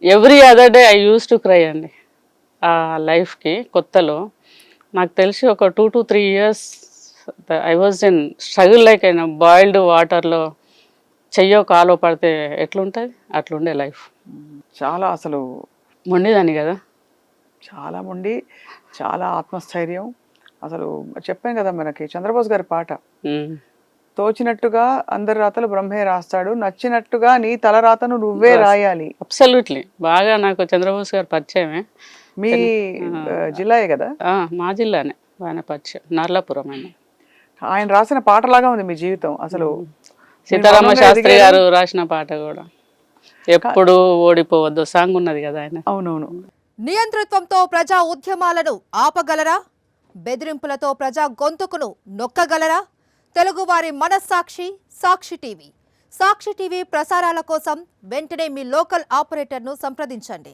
Every other day I use to cry అండి. ఆ లైఫ్‌కి కొత్తలో నాకు తెలిసి ఒక 2-3 years I was in struggle like అయిన బాయిల్డ్ వాటర్‌లో చెయ్యో కాలో పడితే ఎట్లుంటది? అట్లుండే లైఫ్. చాలా అసలు మొండిదాన్ని గదా! చాలా మొండి, చాలా ఆత్మస్థైర్యం. అసలు చెప్పాను కదా మనకి చంద్రబోస్ గారి పాట. హ్మ్. తోచినట్టుగా అందరి రాతలు బ్రహ్మే రాస్తాడు. నచ్చినట్టుగా నీ తల రాతను నువ్వే రాయాలి. అబ్సల్యూట్‌లీ. బాగా నాకు చంద్రబోస్ గారు పరిచయమే. మీ చిన్ జిల్లాయే కదా! మా జిల్లానే. బాగానే పరిచయం. నర్లాపురం ఆయన. ఆయన రాసిన పాటలాగా ఉంది మీ జీవితం. అసలు మీరు సీతారామ మౌనంగా శాస్త్రి ఎదిగారు. గారు రాసిన పాట గూడా. ఎప్పుడు ఓడిపోవద్దు సాంగ్ ఉన్నది గదా! ఆయన. అవునవును. నియంతృత్వంతో ప్రజా ఉద్యమాలను ఆపగలరా? బెదిరింపులతో ప్రజా గొంతుకును నొక్కగలరా? తెలుగువారి మనస్సాక్షి సాక్షి టీవీ. సాక్షి టీవీ ప్రసారాల కోసం వెంటనే మీ లోకల్ ఆపరేటర్ను సంప్రదించండి.